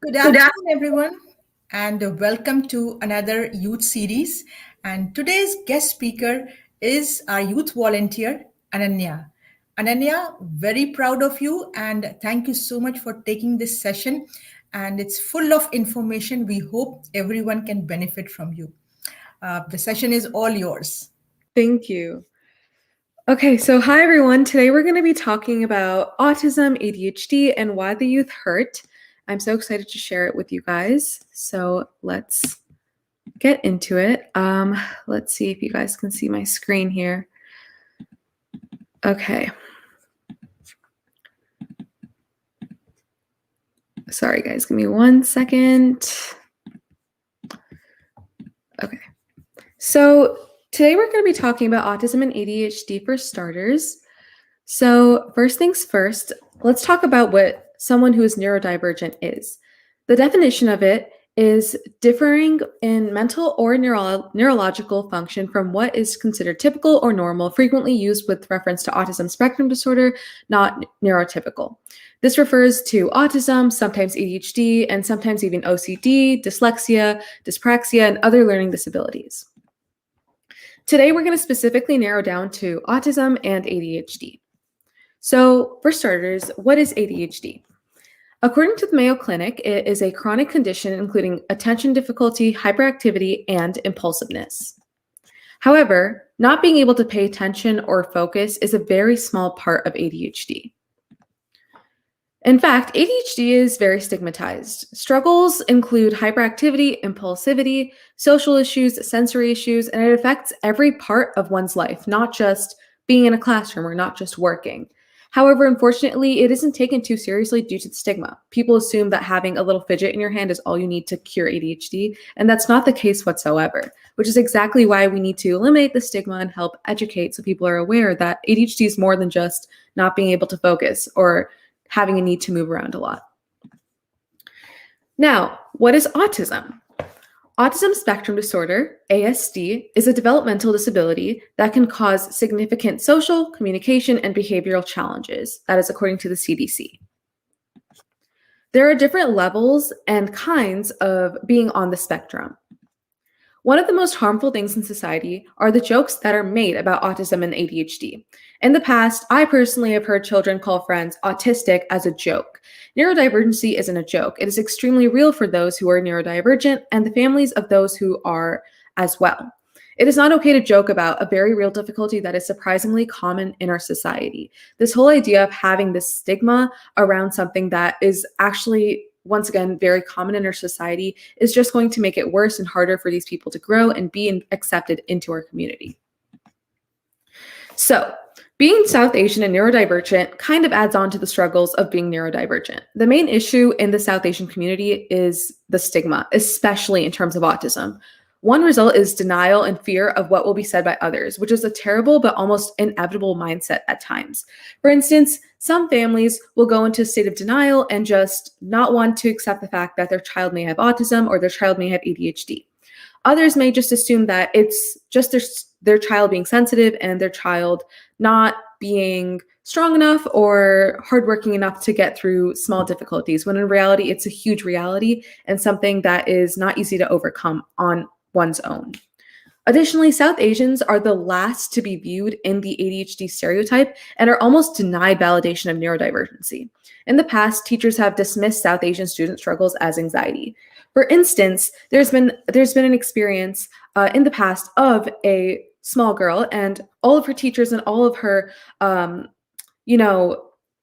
Good afternoon, everyone, and welcome to another youth series. And today's guest speaker is our youth volunteer, Ananya. Ananya, very proud of you, and thank you so much for taking this session. And it's full of information. We hope everyone can benefit from you. The session is all yours. Thank you. Okay, so hi everyone. Today we're going to be talking about autism, ADHD, and why the youth hurt. I'm so excited to share it with you guys. So let's get into it. Let's see if you guys can see my screen here. Okay. Sorry guys, give me 1 second. Okay. So today we're going to be talking about autism and ADHD for starters. So first things first, let's talk about what someone who is neurodivergent is. The definition of it is differing in mental or neurological function from what is considered typical or normal, frequently used with reference to autism spectrum disorder, not neurotypical. This refers to autism, sometimes ADHD, and sometimes even OCD, dyslexia, dyspraxia, and other learning disabilities. Today, we're going to specifically narrow down to autism and ADHD. So, for starters, what is ADHD? According to the Mayo Clinic, it is a chronic condition including attention difficulty, hyperactivity, and impulsiveness. However, not being able to pay attention or focus is a very small part of ADHD. In fact, ADHD is very stigmatized. Struggles include hyperactivity, impulsivity, social issues, sensory issues, and it affects every part of one's life, not just being in a classroom or not just working. However, unfortunately, it isn't taken too seriously due to the stigma. People assume that having a little fidget in your hand is all you need to cure ADHD, and that's not the case whatsoever, which is exactly why we need to eliminate the stigma and help educate so people are aware that ADHD is more than just not being able to focus or having a need to move around a lot. Now, what is autism? Autism spectrum disorder, ASD, is a developmental disability that can cause significant social, communication, and behavioral challenges. That is according to the CDC. There are different levels and kinds of being on the spectrum. One of the most harmful things in society are the jokes that are made about autism and ADHD. In the past, I personally have heard children call friends autistic as a joke. Neurodivergency isn't a joke. It is extremely real for those who are neurodivergent and the families of those who are as well. It is not okay to joke about a very real difficulty that is surprisingly common in our society. This whole idea of having this stigma around something that is actually, once again, very common in our society is just going to make it worse and harder for these people to grow and be accepted into our community. So, being South Asian and neurodivergent kind of adds on to the struggles of being neurodivergent. The main issue in the South Asian community is the stigma, especially in terms of autism. One result is denial and fear of what will be said by others, which is a terrible but almost inevitable mindset at times. For instance, some families will go into a state of denial and just not want to accept the fact that their child may have autism or their child may have ADHD. Others may just assume that it's just their child being sensitive and their child not being strong enough or hardworking enough to get through small difficulties, when in reality, it's a huge reality and something that is not easy to overcome on one's own. Additionally, South Asians are the last to be viewed in the ADHD stereotype and are almost denied validation of neurodivergency. In the past, teachers have dismissed South Asian student struggles as anxiety. For instance, there's been an experience in the past of a small girl, and all of her teachers and all of her,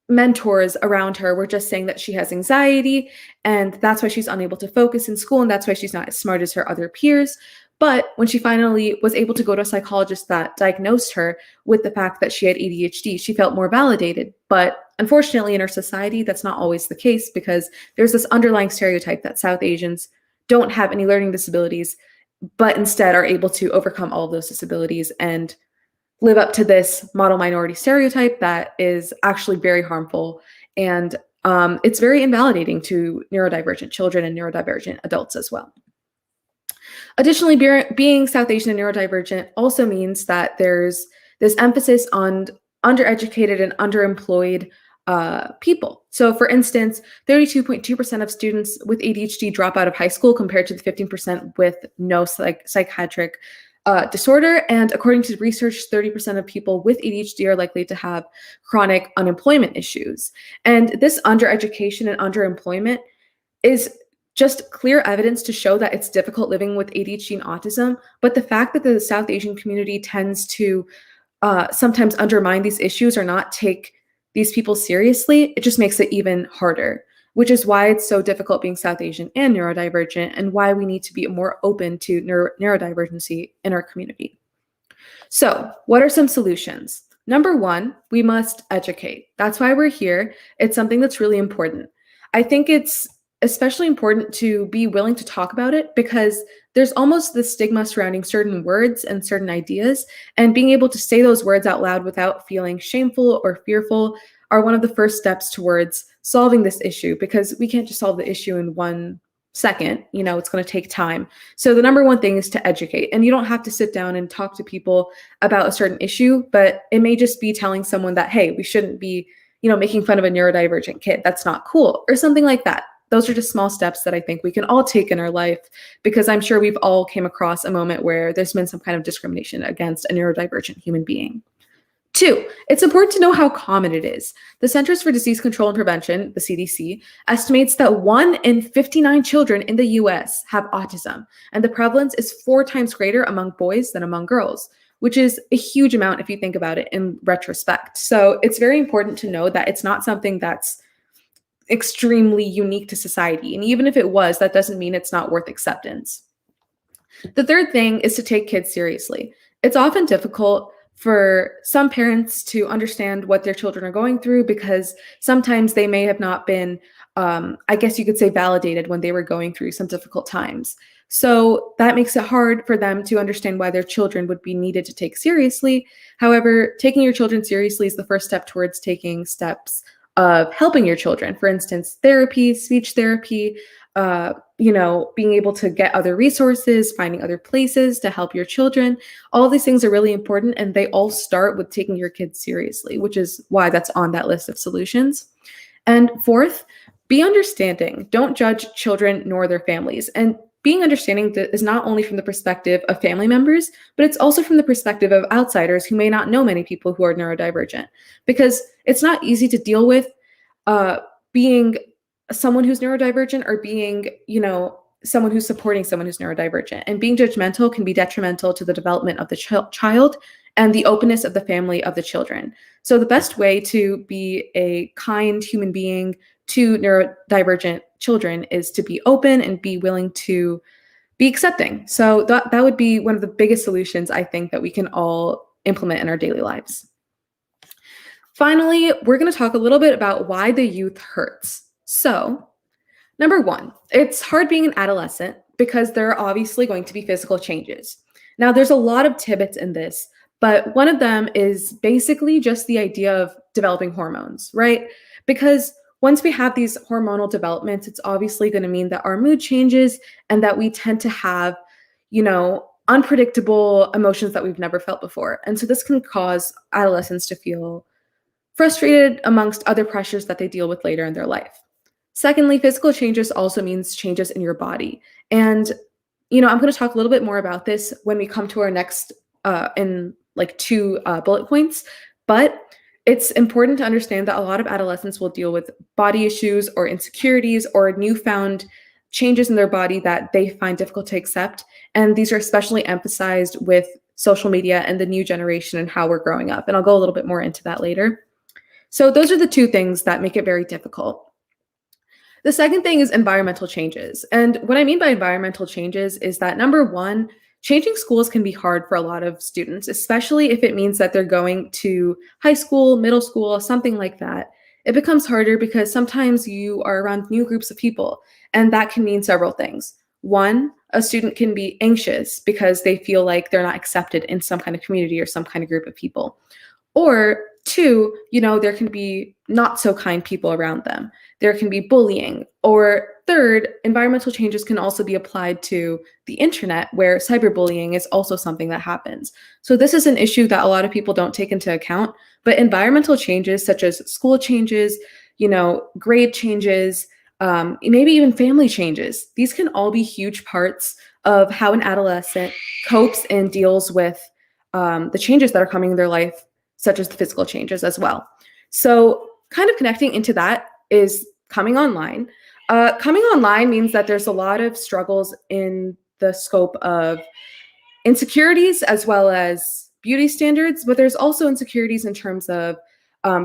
mentors around her were just saying that she has anxiety, and that's why she's unable to focus in school, and that's why she's not as smart as her other peers. But when she finally was able to go to a psychologist that diagnosed her with the fact that she had ADHD, she felt more validated. But unfortunately, in our society, that's not always the case because there's this underlying stereotype that South Asians don't have any learning disabilities, but instead are able to overcome all of those disabilities and live up to this model minority stereotype that is actually very harmful. And it's very invalidating to neurodivergent children and neurodivergent adults as well. Additionally, being South Asian and neurodivergent also means that there's this emphasis on undereducated and underemployed people. So, for instance, 32.2% of students with ADHD drop out of high school compared to the 15% with no psychiatric disorder. And according to research, 30% of people with ADHD are likely to have chronic unemployment issues. And this undereducation and underemployment is just clear evidence to show that it's difficult living with ADHD and autism. But the fact that the South Asian community tends to sometimes undermine these issues or not take these people seriously, it just makes it even harder, which is why it's so difficult being South Asian and neurodivergent, and why we need to be more open to neurodivergency in our community. So, what are some solutions? Number one, we must educate. That's why we're here. It's something that's really important. I think it's especially important to be willing to talk about it because there's almost this stigma surrounding certain words and certain ideas, and being able to say those words out loud without feeling shameful or fearful are one of the first steps towards solving this issue, because we can't just solve the issue in 1 second. It's going to take time. So the number one thing is to educate, and you don't have to sit down and talk to people about a certain issue, but it may just be telling someone that, hey, we shouldn't be, making fun of a neurodivergent kid. That's not cool, or something like that. Those are just small steps that I think we can all take in our life, because I'm sure we've all came across a moment where there's been some kind of discrimination against a neurodivergent human being. 2, it's important to know how common it is. The Centers for Disease Control and Prevention, the CDC, estimates that 1 in 59 children in the US have autism, and the prevalence is 4 times greater among boys than among girls, which is a huge amount if you think about it in retrospect. So it's very important to know that it's not something that's extremely unique to society. And even if it was, that doesn't mean it's not worth acceptance. The third thing is to take kids seriously. It's often difficult for some parents to understand what their children are going through, because sometimes they may have not been, I guess you could say, validated when they were going through some difficult times. So that makes it hard for them to understand why their children would be needed to take seriously. However, taking your children seriously is the first step towards taking steps of helping your children. For instance, therapy, speech therapy, being able to get other resources, finding other places to help your children. All of these things are really important, and they all start with taking your kids seriously, which is why that's on that list of solutions. And fourth, be understanding. Don't judge children nor their families. And being understanding is not only from the perspective of family members, but it's also from the perspective of outsiders who may not know many people who are neurodivergent, because it's not easy to deal with being someone who's neurodivergent or being, someone who's supporting someone who's neurodivergent. And being judgmental can be detrimental to the development of the child and the openness of the family of the children. So the best way to be a kind human being to neurodivergent children is to be open and be willing to be accepting. So that would be one of the biggest solutions I think that we can all implement in our daily lives. Finally, we're going to talk a little bit about why the youth hurts. So, number one, it's hard being an adolescent because there are obviously going to be physical changes. Now, there's a lot of tidbits in this, but one of them is basically just the idea of developing hormones, right? Because once we have these hormonal developments, it's obviously going to mean that our mood changes and that we tend to have, unpredictable emotions that we've never felt before. And so this can cause adolescents to feel frustrated amongst other pressures that they deal with later in their life. Secondly, physical changes also means changes in your body. And, I'm going to talk a little bit more about this when we come to our next, in like 2 bullet points, but it's important to understand that a lot of adolescents will deal with body issues or insecurities or newfound changes in their body that they find difficult to accept. And these are especially emphasized with social media and the new generation and how we're growing up. And I'll go a little bit more into that later. So those are the 2 things that make it very difficult. The second thing is environmental changes. And what I mean by environmental changes is that, number one, changing schools can be hard for a lot of students, especially if it means that they're going to high school, middle school, something like that. It becomes harder because sometimes you are around new groups of people, and that can mean several things. One, a student can be anxious because they feel like they're not accepted in some kind of community or some kind of group of people. Or 2, there can be not so kind people around them. There can be bullying. Or third, environmental changes can also be applied to the internet, where cyberbullying is also something that happens. So this is an issue that a lot of people don't take into account, but environmental changes such as school changes, grade changes, maybe even family changes, these can all be huge parts of how an adolescent copes and deals with the changes that are coming in their life, such as the physical changes as well. So kind of connecting into that is coming online. Coming online means that there's a lot of struggles in the scope of insecurities as well as beauty standards, but there's also insecurities in terms of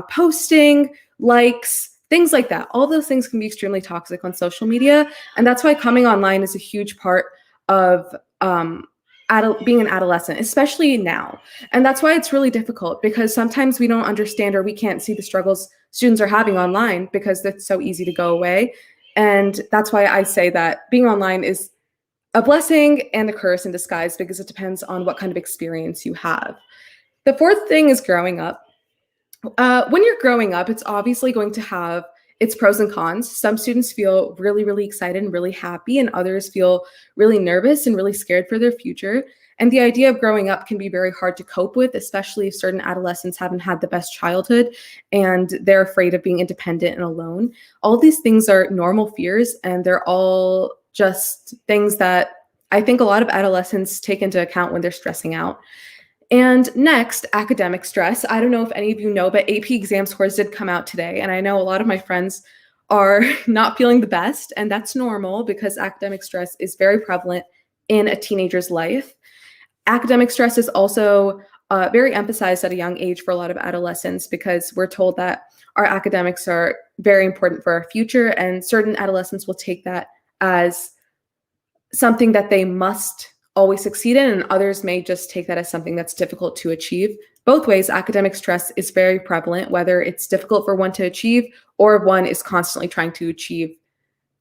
posting, likes, things like that. All those things can be extremely toxic on social media. And that's why coming online is a huge part of being an adolescent, especially now. And that's why it's really difficult, because sometimes we don't understand or we can't see the struggles students are having online because it's so easy to go away. And that's why I say that being online is a blessing and a curse in disguise, because it depends on what kind of experience you have. The fourth thing is growing up. When you're growing up, it's obviously going to have its pros and cons. Some students feel really, really excited and really happy, and others feel really nervous and really scared for their future. And the idea of growing up can be very hard to cope with, especially if certain adolescents haven't had the best childhood and they're afraid of being independent and alone. All these things are normal fears, and they're all just things that I think a lot of adolescents take into account when they're stressing out. And next, academic stress. I don't know if any of you know, but AP exam scores did come out today. And I know a lot of my friends are not feeling the best, and that's normal because academic stress is very prevalent in a teenager's life. Academic stress is also very emphasized at a young age for a lot of adolescents, because we're told that our academics are very important for our future, and certain adolescents will take that as something that they must always succeed in, and others may just take that as something that's difficult to achieve. Both ways, academic stress is very prevalent, whether it's difficult for one to achieve or one is constantly trying to achieve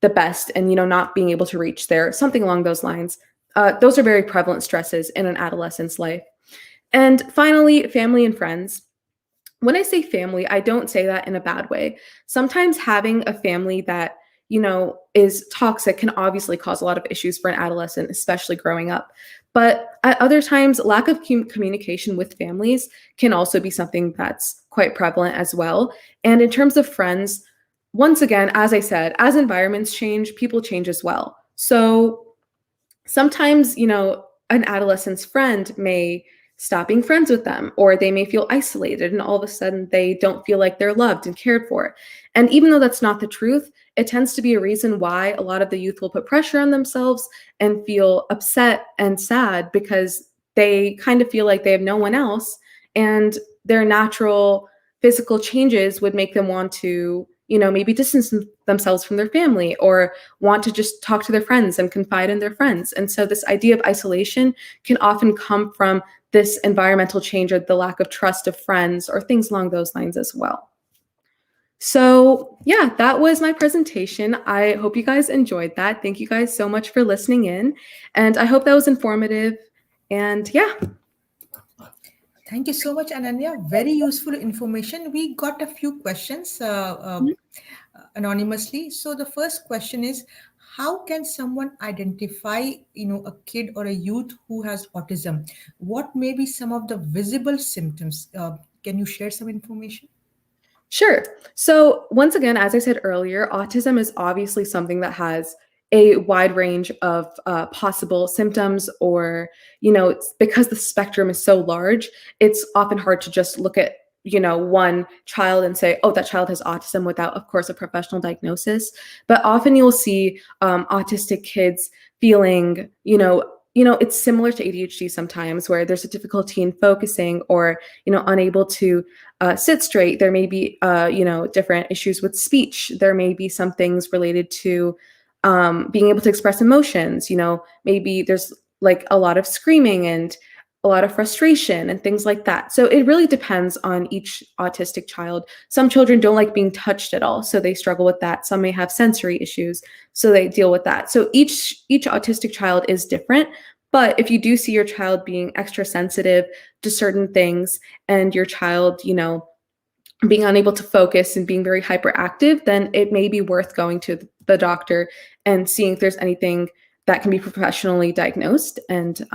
the best and not being able to reach there, something along those lines. Those are very prevalent stresses in an adolescent's life. And finally, family and friends. When I say family, I don't say that in a bad way. Sometimes having a family that is toxic can obviously cause a lot of issues for an adolescent, especially growing up. But at other times, lack of communication with families can also be something that's quite prevalent as well. And in terms of friends, once again, as I said, as environments change, people change as well. So sometimes, an adolescent's friend may stop being friends with them, or they may feel isolated, and all of a sudden they don't feel like they're loved and cared for. And even though that's not the truth, it tends to be a reason why a lot of the youth will put pressure on themselves and feel upset and sad, because they kind of feel like they have no one else, and their natural physical changes would make them want to maybe distance themselves from their family, or want to just talk to their friends and confide in their friends. And so this idea of isolation can often come from this environmental change, or the lack of trust of friends, or things along those lines as well. So yeah, that was my presentation. I hope you guys enjoyed that. Thank you guys so much for listening in. And I hope that was informative. And yeah. Thank you so much, Ananya. Very useful information. We got a few questions anonymously. So the first question is, how can someone identify, a kid or a youth who has autism? What may be some of the visible symptoms? Can you share some information? Sure. So once again, as I said earlier, autism is obviously something that has a wide range of possible symptoms, or, it's because the spectrum is so large, it's often hard to just look at, one child and say, oh, that child has autism, without, of course, a professional diagnosis. But often you'll see autistic kids feeling, it's similar to ADHD sometimes, where there's a difficulty in focusing, or, unable to sit straight. There may be, different issues with speech. There may be some things related to being able to express emotions. Maybe there's like a lot of screaming and a lot of frustration and things like that. So it really depends on each autistic child. Some children don't like being touched at all, so they struggle with that. Some may have sensory issues, so they deal with that. So each autistic child is different. But if you do see your child being extra sensitive to certain things, and your child, being unable to focus and being very hyperactive, then it may be worth going to the doctor and seeing if there's anything that can be professionally diagnosed. And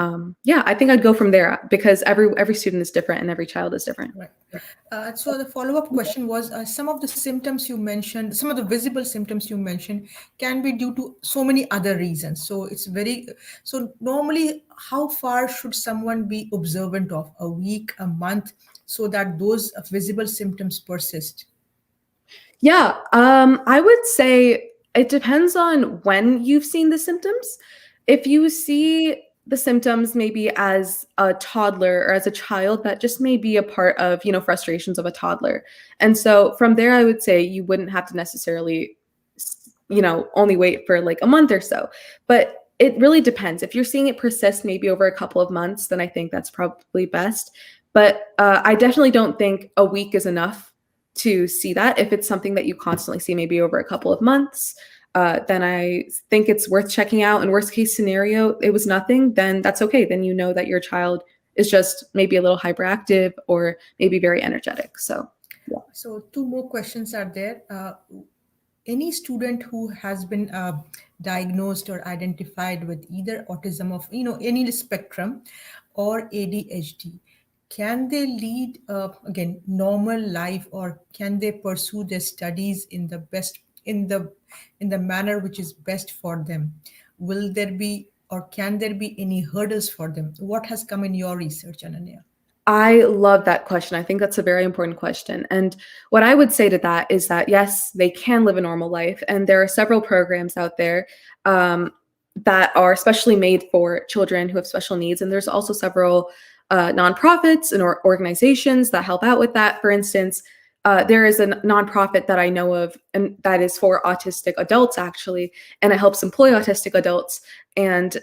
yeah, I think I'd go from there because every student is different and every child is different. Right. So the follow-up question was, some of the symptoms you mentioned, some of the visible symptoms you mentioned can be due to so many other reasons. So it's very, so normally how far should someone be observant of? A week, a month, so that those visible symptoms persist? Yeah, I would say it depends on when you've seen the symptoms. If you see the symptoms maybe as a toddler or as a child, that just may be a part of, frustrations of a toddler. And so from there, I would say you wouldn't have to necessarily, only wait for like a month or so. But it really depends. If you're seeing it persist maybe over a couple of months, then I think that's probably best. But I definitely don't think a week is enough to see that. If it's something that you constantly see maybe over a couple of months, then I think it's worth checking out. In worst case scenario, it was nothing, then that's okay. Then you know that your child is just maybe a little hyperactive or maybe very energetic. So, yeah. So two more questions are there. Any student who has been diagnosed or identified with either autism of any spectrum or ADHD, can they lead again normal life, or can they pursue their studies in the best in the manner which is best for them? Will there be, or can there be any hurdles for them? What has come in your research, Ananya? I love that question. I think that's a very important question. And what I would say to that is that, yes, they can live a normal life. And there are several programs out there that are especially made for children who have special needs. And there's also several nonprofits and organizations that help out with that. For instance, there is a nonprofit that I know of, and that is for autistic adults, actually, and it helps employ autistic adults. And,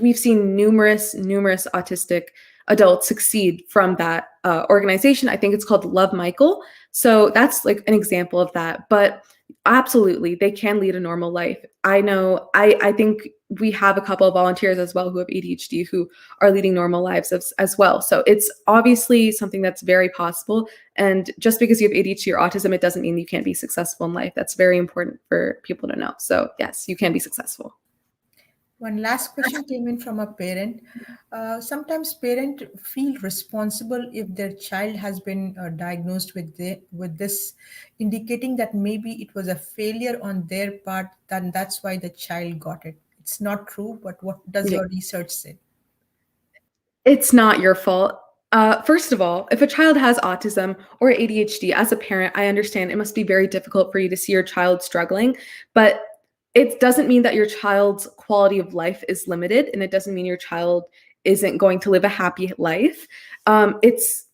we've seen numerous autistic adults succeed from that organization. I think it's called Love Michael. So that's like an example of that. But absolutely, they can lead a normal life. I know, I think we have a couple of volunteers as well who have ADHD who are leading normal lives as well. So it's obviously something that's very possible. And just because you have ADHD or autism, it doesn't mean you can't be successful in life. That's very important for people to know. So yes, you can be successful. One last question came in from a parent. Sometimes parents feel responsible if their child has been diagnosed with this, indicating that maybe it was a failure on their part, then that's why the child got it. It's not true, but what does Yeah. your research say? It's not your fault. First of all, if a child has autism or ADHD, as a parent, I understand it must be very difficult for you to see your child struggling, but it doesn't mean that your child's quality of life is limited, and it doesn't mean your child isn't going to live a happy life. It's.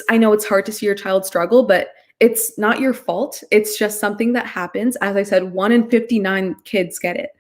I know it's hard to see your child struggle, but it's not your fault. It's just something that happens. As I said, 1 in 59 kids get it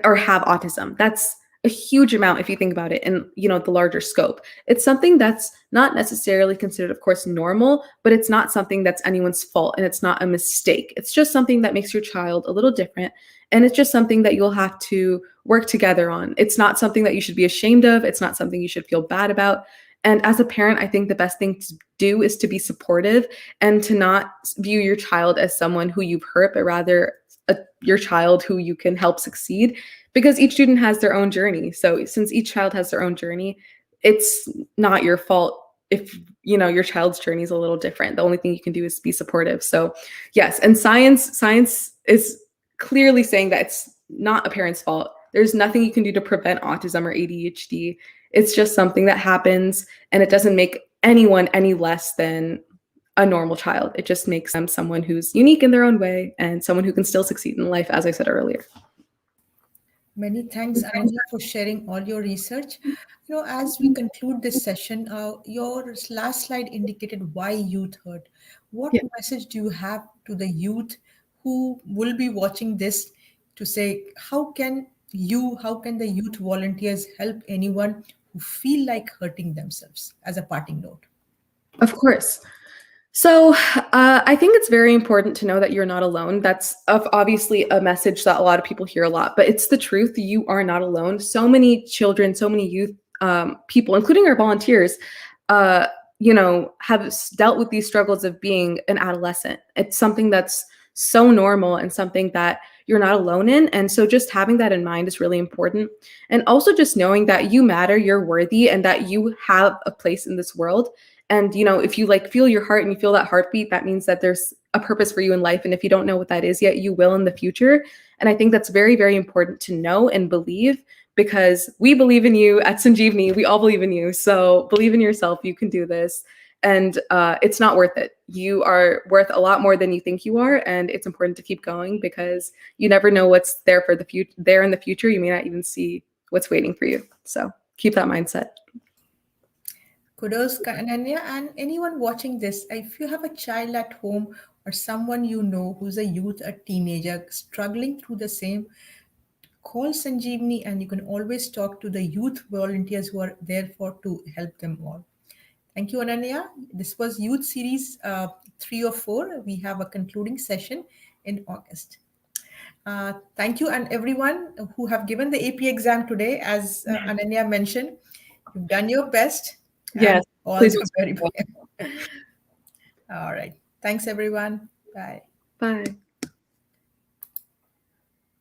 or have autism. That's a huge amount if you think about it in the larger scope. It's something that's not necessarily considered, of course, normal, but it's not something that's anyone's fault, and it's not a mistake. It's just something that makes your child a little different, and it's just something that you'll have to work together on. It's not something that you should be ashamed of. It's not something you should feel bad about. And as a parent, I think the best thing to do is to be supportive and to not view your child as someone who you've hurt, but rather your child who you can help succeed, because each student has their own journey. So since each child has their own journey, it's not your fault if your child's journey is a little different. The only thing you can do is be supportive. So yes, and science is clearly saying that it's not a parent's fault. There's nothing you can do to prevent autism or ADHD. It's just something that happens, and it doesn't make anyone any less than a normal child. It just makes them someone who's unique in their own way and someone who can still succeed in life, as I said earlier. Many thanks, Ananya, for sharing all your research. As we conclude this session, your last slide indicated why youth hurt. What Yeah. message do you have to the youth who will be watching this, to say how can the youth volunteers help anyone who feel like hurting themselves, as a parting note? Of course. So I think it's very important to know that you're not alone. That's obviously a message that a lot of people hear a lot, but it's the truth. You are not alone. So many children, so many youth people, including our volunteers, have dealt with these struggles of being an adolescent. It's something that's so normal and something that you're not alone in. And so just having that in mind is really important. And also just knowing that you matter, you're worthy, and that you have a place in this world. And if you like feel your heart and you feel that heartbeat, that means that there's a purpose for you in life. And if you don't know what that is yet, you will in the future. And I think that's very, very important to know and believe, because we believe in you at Sanjeevni. We all believe in you. So believe in yourself. You can do this. And it's not worth it. You are worth a lot more than you think you are. And it's important to keep going, because you never know what's there for the future. There in the future, you may not even see what's waiting for you. So keep that mindset. Kudos, Ananya, and anyone watching this, if you have a child at home or someone you know who's a youth, a teenager struggling through the same, call Sanjeevni, and you can always talk to the youth volunteers who are there for to help them all. Thank you, Ananya. This was Youth Series 3 or 4. We have a concluding session in August. Thank you, and everyone who have given the AP exam today. As Ananya mentioned, you've done your best, Yes, and all please. the very best. All right. Thanks, everyone. Bye. Bye.